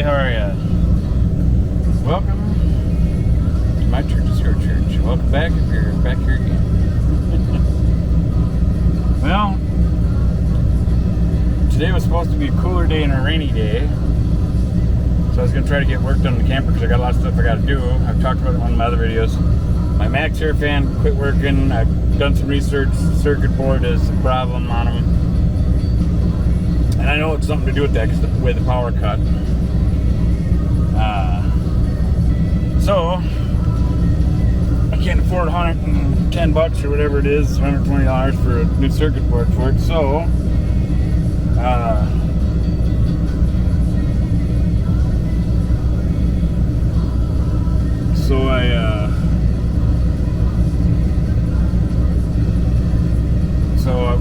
how are ya? Welcome to my church, Scar Church. Welcome back if you're back here again. Well, today was supposed to be a cooler day and a rainy day. So I was going to try to get work done in the camper because I got a lot of stuff I got to do. I've talked about it in one of my other videos. My MaxxAir fan quit working. I've done some research. The circuit board is a problem on them. And I know it's something to do with that because the way the power cut. So I can't afford $110 or whatever it is, $120 for a new circuit board for it. So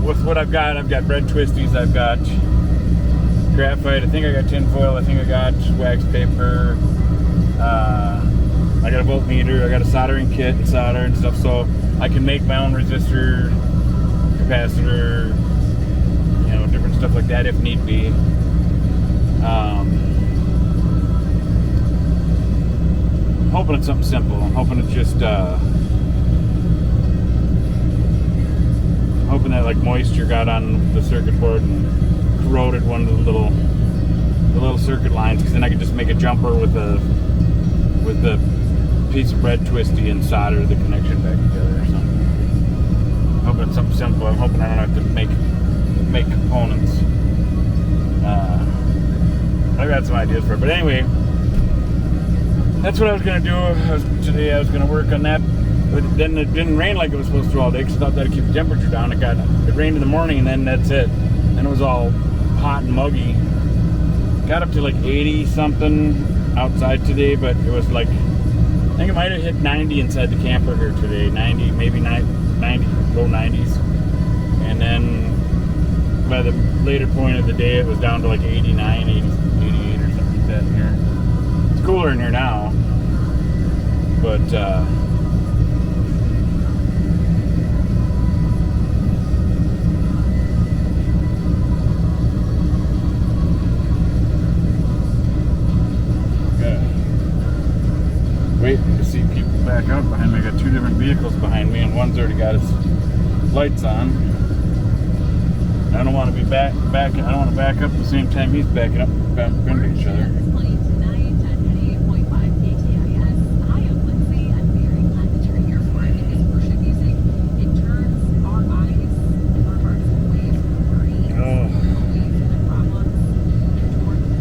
with what I've got bread twisties, I've got graphite, I think I got tinfoil, I think I got wax paper, I got a voltmeter, I got a soldering kit and solder and stuff, so I can make my own resistor, capacitor, you know, different stuff like that if need be. Hoping it's something simple. I'm hoping it's just hoping that like moisture got on the circuit board and corroded one of the little circuit lines, because then I could just make a jumper with the piece of bread twisty and solder the connection back together or something. I'm hoping it's something simple. I'm hoping I don't have to make components. I've got some ideas for it, but anyway, that's what I was going to do. Today I was going to work on that. But then it didn't rain like it was supposed to all day because I thought that'd keep the temperature down. It rained in the morning and then that's it. And it was all hot and muggy. Got up to like 80 something outside today, but it was like, I think it might have hit 90 inside the camper here today. 90, maybe 90, low 90s. And then by the later point of the day, it was down to like 89, 80, 88 or something like that in here. It's cooler in here now. But, waiting to see people back up behind me. I got two different vehicles behind me, and one's already got its lights on. I don't want to be back. I don't want to back up at the same time he's backing up, bumping into each other. Oh,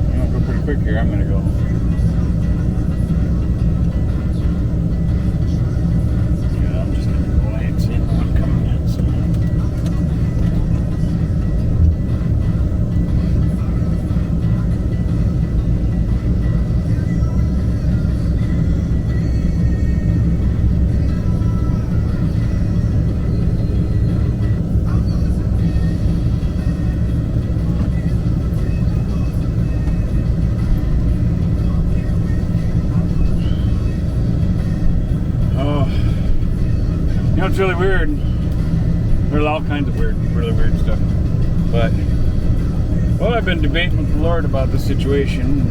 I'm gonna go pretty quick here. I'm gonna go. You know, it's really weird. There's all kinds of really weird stuff. But, well, I've been debating with the Lord about this situation.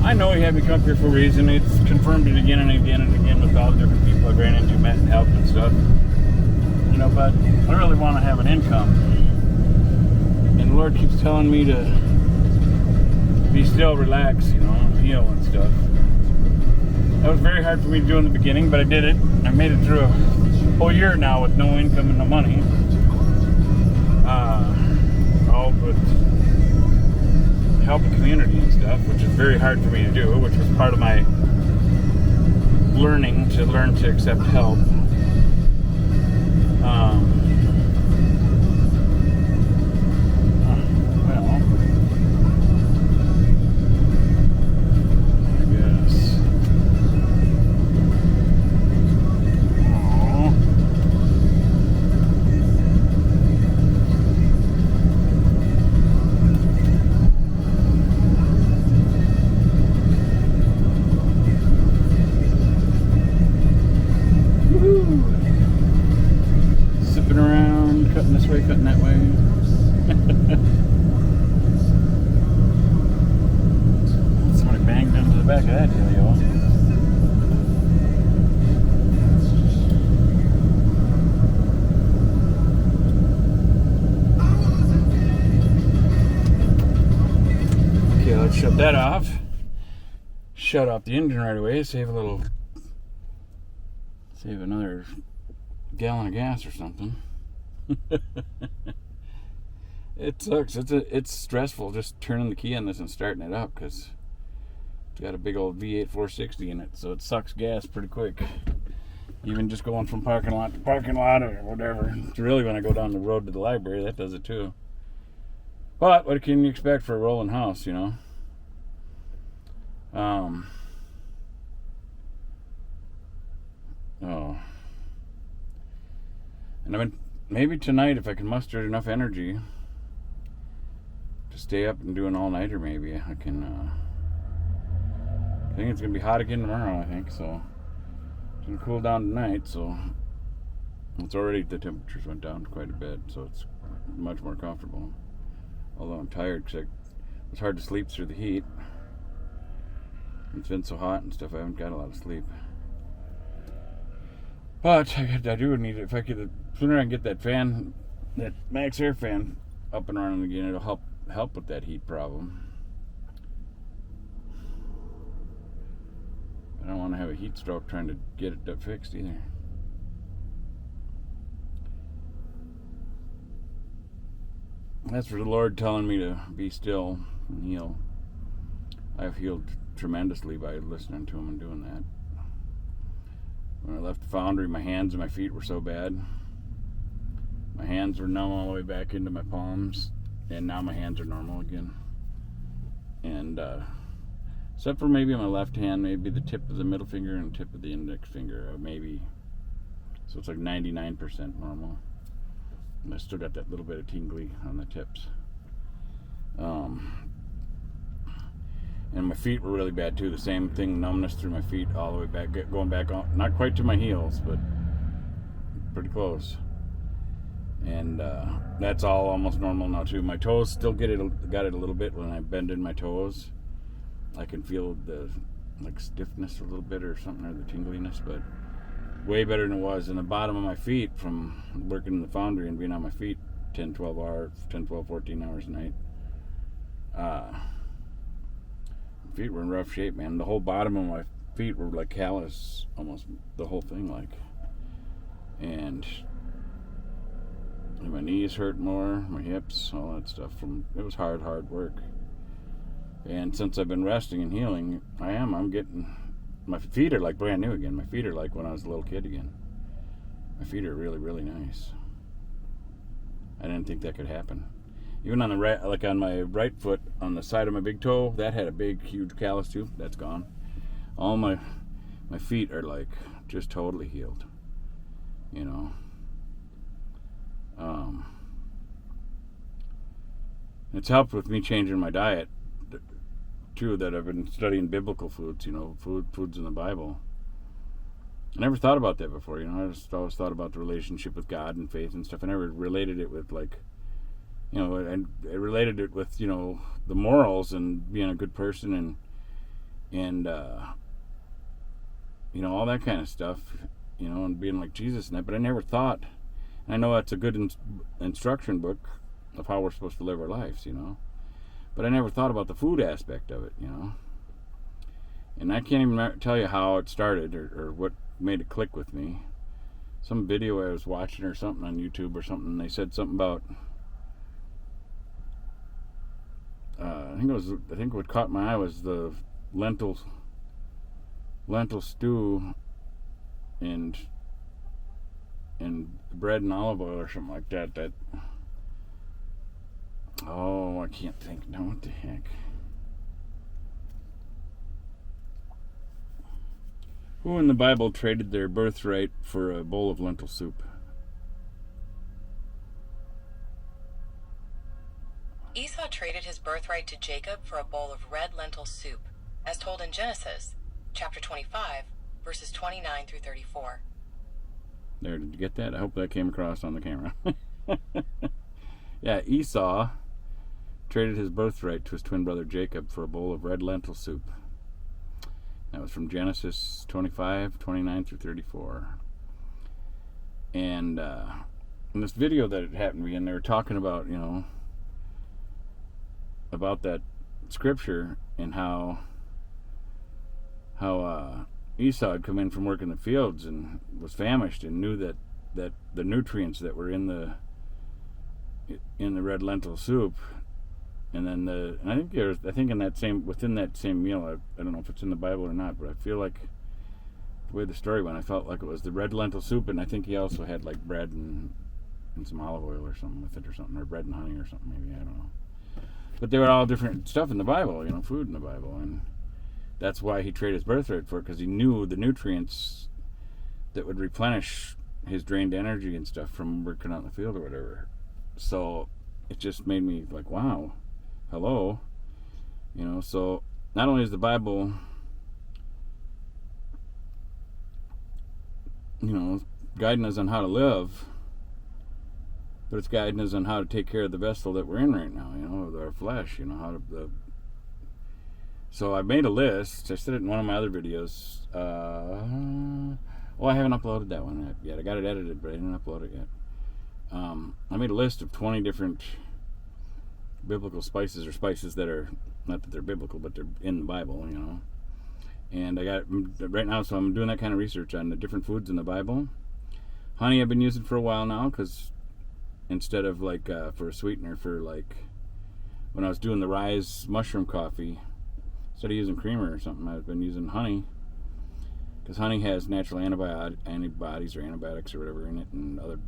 I know He had me come here for a reason. It's confirmed it again and again and again with all the different people I've ran into, met and helped and stuff. You know, but I really want to have an income. And the Lord keeps telling me to be still, relax, you know, heal and stuff. That was very hard for me to do in the beginning, but I did it. I made it through a whole year now with no income and no money. All with help the community and stuff, which is very hard for me to do, which was part of my learn to accept help. back to that dealio. Okay, let's shut that off. Shut off the engine right away. Save another gallon of gas or something. It sucks. It's stressful just turning the key on this and starting it up because it's got a big old V8 460 in it, so it sucks gas pretty quick. Even just going from parking lot to parking lot or whatever. It's really when I go down the road to the library, that does it too. But what can you expect for a rolling house, you know? And maybe tonight, if I can muster enough energy to stay up and do an all-nighter, maybe I can. I think it's gonna be hot again tomorrow. I think so. It's gonna cool down tonight, so it's already, the temperatures went down quite a bit, so it's much more comfortable. Although I'm tired because it's hard to sleep through the heat. It's been so hot and stuff. I haven't got a lot of sleep. But I do need it. If I could, sooner I can get that fan, that Max Air fan, up and running again, it'll help with that heat problem. I don't want to have a heat stroke trying to get it fixed either. That's for the Lord telling me to be still and heal. I've healed tremendously by listening to Him and doing that. When I left the foundry, my hands and my feet were so bad. My hands were numb all the way back into my palms, and now my hands are normal again. And except for maybe my left hand, maybe the tip of the middle finger and tip of the index finger, maybe. So it's like 99% normal. And I still got that little bit of tingly on the tips. And my feet were really bad too. The same thing, numbness through my feet all the way back, going back on, not quite to my heels, but pretty close. And that's all almost normal now too. My toes still got it a little bit when I bend in my toes. I can feel the like stiffness a little bit or something, or the tingliness, but way better than it was. And the bottom of my feet from working in the foundry and being on my feet 10, 12, 14 hours a night. Feet were in rough shape, man. The whole bottom of my feet were like callous, almost the whole thing, like. And my knees hurt more, my hips, all that stuff. It was hard work. And since I've been resting and healing, I'm getting, my feet are like brand new again. My feet are like when I was a little kid again. My feet are really, really nice. I didn't think that could happen. Even on the right, like on my right foot, on the side of my big toe, that had a big, huge callus too. That's gone. All my feet are like just totally healed. You know. It's helped with me changing my diet too. That I've been studying biblical foods. You know, foods in the Bible. I never thought about that before. You know, I just always thought about the relationship with God and faith and stuff. I never related it with like. You know, and I related it with, you know, the morals and being a good person and you know, all that kind of stuff, you know, and being like Jesus and that. But I never thought, I know that's a good instruction book of how we're supposed to live our lives, you know. But I never thought about the food aspect of it, you know. And I can't even tell you how it started or what made it click with me. Some video I was watching or something on YouTube or something, and they said something about I think what caught my eye was the lentil stew and bread and olive oil or something like that. I can't think now. What the heck? Who in the Bible traded their birthright for a bowl of lentil soup? Esau traded his birthright to Jacob for a bowl of red lentil soup, as told in Genesis, chapter 25, verses 29 through 34. There, did you get that? I hope that came across on the camera. Yeah, Esau traded his birthright to his twin brother Jacob for a bowl of red lentil soup. That was from Genesis 25, 29 through 34. And in this video that it happened to be in, they were talking about, about that scripture and how Esau had come in from working the fields and was famished and knew that the nutrients that were in the red lentil soup, and then I think within that same meal, I don't know if it's in the Bible or not, but I feel like the way the story went, I felt like it was the red lentil soup, and I think he also had like bread and some olive oil or something with it, or bread and honey or something, maybe, I don't know. But they were all different stuff in the Bible, food in the Bible, and that's why he traded his birthright for it, because he knew the nutrients that would replenish his drained energy and stuff from working out in the field or whatever. So it just made me like, wow, hello. So not only is the Bible, guiding us on how to live, but it's guiding us on how to take care of the vessel that we're in right now, with our flesh, So I made a list. I said it in one of my other videos. I haven't uploaded that one yet. I got it edited, but I didn't upload it yet. I made a list of 20 different biblical spices, or spices that are, not that they're biblical, but they're in the Bible, And I got, right now, so I'm doing that kind of research on the different foods in the Bible. Honey I've been using for a while now, because instead of for a sweetener, for when I was doing the Rise mushroom coffee, instead of using creamer or something, I've been using honey, because honey has natural antibodies or antibiotics or whatever in it, and a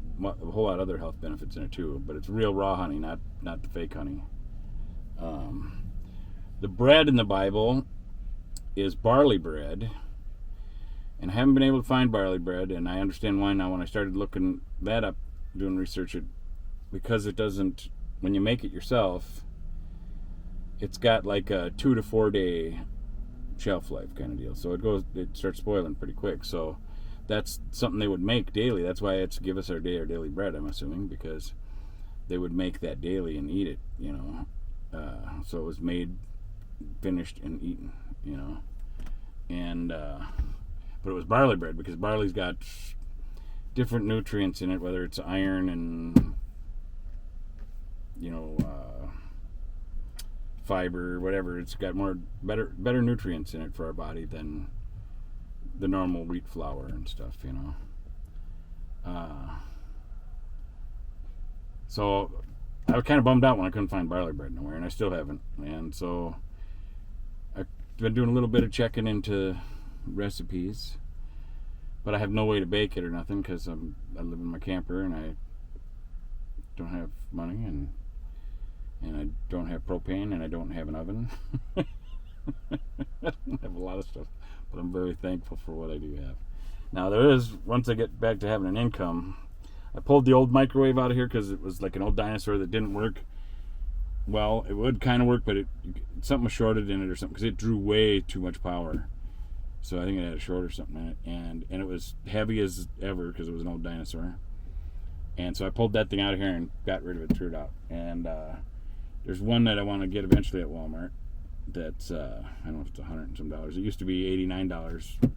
whole lot of other health benefits in it too. But it's real raw honey, not the fake honey. The bread in the Bible is barley bread, and I haven't been able to find barley bread, and I understand why now when I started looking that up, doing research, because it doesn't, when you make it yourself, it's got like a 2 to 4 day shelf life kind of deal, so it starts spoiling pretty quick. So that's something they would make daily. That's why it's give us our daily bread, I'm assuming, because they would make that daily and eat it, so it was made, finished, and eaten, and but it was barley bread, because barley's got different nutrients in it, whether it's iron and fiber, whatever. It's got better nutrients in it for our body than the normal wheat flour and stuff, So I was kind of bummed out when I couldn't find barley bread nowhere, and I still haven't. And so I've been doing a little bit of checking into recipes, but I have no way to bake it or nothing, because I live in my camper and I don't have money, and I don't have propane, and I don't have an oven. I don't have a lot of stuff, but I'm very thankful for what I do have. Now there is, once I get back to having an income, I pulled the old microwave out of here because it was like an old dinosaur that didn't work. Well, it would kind of work, but something was shorted in it or something, because it drew way too much power. So I think it had a short or something in it, and it was heavy as ever because it was an old dinosaur. And so I pulled that thing out of here and got rid of it, threw it out. And there's one that I want to get eventually at Walmart that's, I don't know if it's $100 and some dollars. It used to be $89 a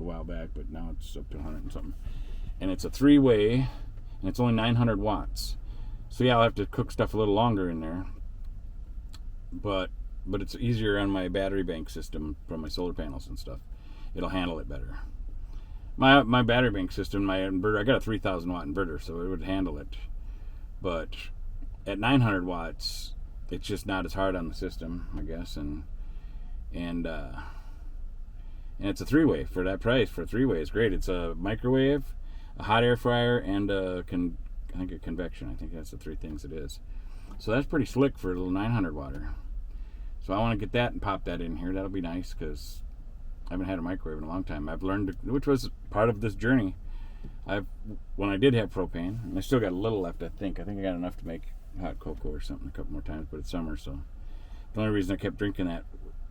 while back, but now it's up to $100 and something. And it's a 3-way, and it's only 900 watts. So yeah, I'll have to cook stuff a little longer in there. But it's easier on my battery bank system from my solar panels and stuff. It'll handle it better. My battery bank system, my inverter, I got a 3,000 watt inverter, so it would handle it. But at 900 watts, it's just not as hard on the system, I guess. And it's a 3-way for that price. For a 3-way, it's great. It's a microwave, a hot air fryer, and I think a convection. I think that's the 3 things it is. So that's pretty slick for a little 900 watter. So I want to get that and pop that in here. That'll be nice, because I haven't had a microwave in a long time. I've learned, which was part of this journey. When I did have propane, and I still got a little left, I think I got enough to make hot cocoa or something a couple more times, but it's summer, so the only reason I kept drinking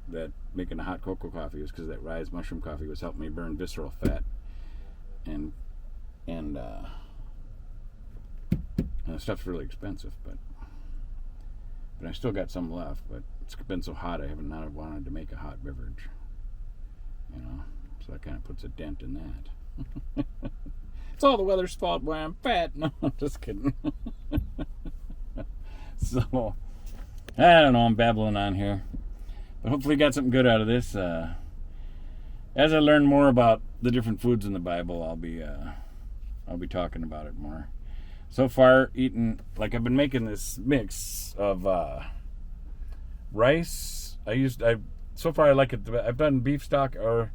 that making a hot cocoa coffee was because that Rise mushroom coffee was helping me burn visceral fat, and the stuff's really expensive, but I still got some left. But it's been so hot, I haven't wanted to make a hot beverage. So that kind of puts a dent in that. It's all the weather's fault why I'm fat. No, I'm just kidding. So, I don't know, I'm babbling on here. But hopefully you got something good out of this. As I learn more about the different foods in the Bible, I'll be talking about it more. So far, I've been making this mix of rice. So far I like it. I've done beef stock or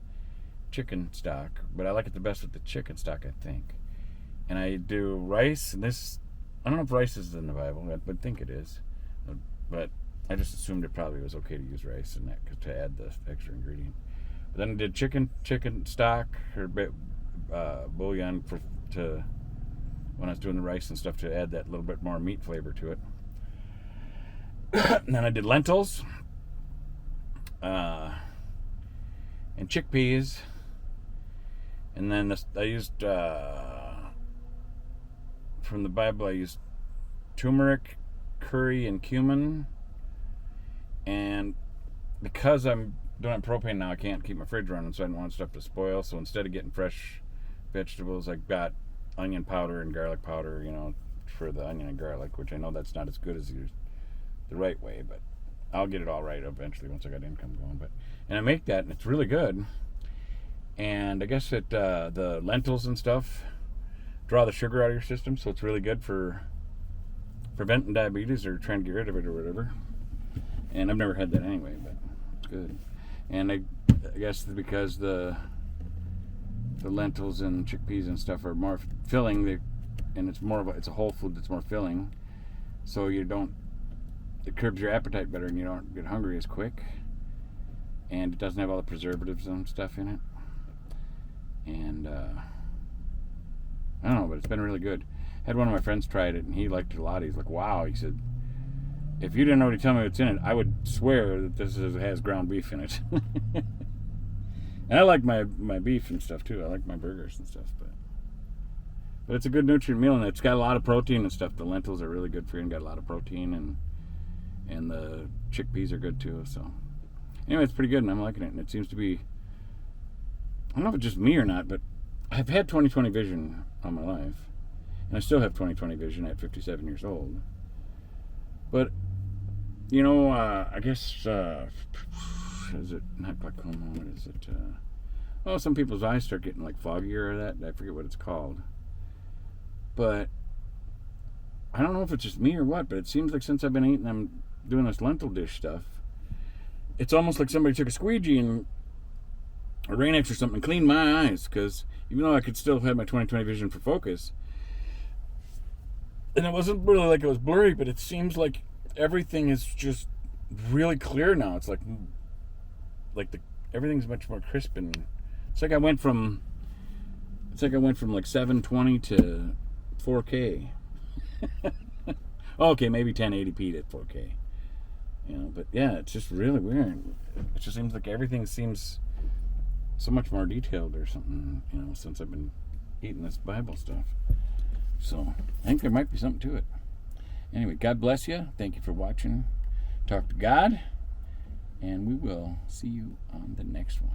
chicken stock, but I like it the best with the chicken stock, I think. And I do rice, and this, I don't know if rice is in the Bible, but I think it is. But I just assumed it probably was okay to use rice in that to add the extra ingredient. But then I did chicken stock or bouillon to when I was doing the rice and stuff to add that little bit more meat flavor to it. And then I did lentils and chickpeas. And then I used, from the Bible, I used turmeric, curry, and cumin. And because I'm doing propane now, I can't keep my fridge running, so I didn't want stuff to spoil. So instead of getting fresh vegetables, I got onion powder and garlic powder, for the onion and garlic, which I know that's not as good as the right way, but I'll get it all right eventually once I got income going. And I make that, and it's really good. And I guess the lentils and stuff draw the sugar out of your system, so it's really good for preventing diabetes or trying to get rid of it or whatever. And I've never had that anyway, but it's good. And I guess because the lentils and chickpeas and stuff are more filling, and it's a whole food that's more filling, so it curbs your appetite better, and you don't get hungry as quick. And it doesn't have all the preservatives and stuff in it. And I don't know, but it's been really good. I had one of my friends tried it, and he liked it a lot. He's like, wow. He said, if you didn't already tell me what's in it, I would swear that this has ground beef in it. And I like my beef and stuff too. I like my burgers and stuff, but it's a good nutrient meal, and it's got a lot of protein and stuff. The lentils are really good for you and got a lot of protein, and the chickpeas are good too. So anyway, it's pretty good, and I'm liking it. And it seems to be, I don't know if it's just me or not, but I've had 20/20 vision all my life, and I still have 20/20 vision at 57 years old. But I guess is it not glaucoma? What is it? Some people's eyes start getting like foggier or that. I forget what it's called. But I don't know if it's just me or what, but it seems like since I've been eating, I'm doing this lentil dish stuff. It's almost like somebody took a squeegee and a Rain-X or something and cleaned my eyes, because even though I could still have my 20/20 vision for focus, and it wasn't really like it was blurry, but it seems like everything is just really clear now. It's like everything's much more crisp, and it's like I went from like 720 to 4K. Okay, maybe 1080p to 4K. But yeah, it's just really weird. It just seems like everything seems so much more detailed or something, since I've been eating this Bible stuff. So I think there might be something to it. Anyway, God bless you. Thank you for watching Talk to God, and we will see you on the next one.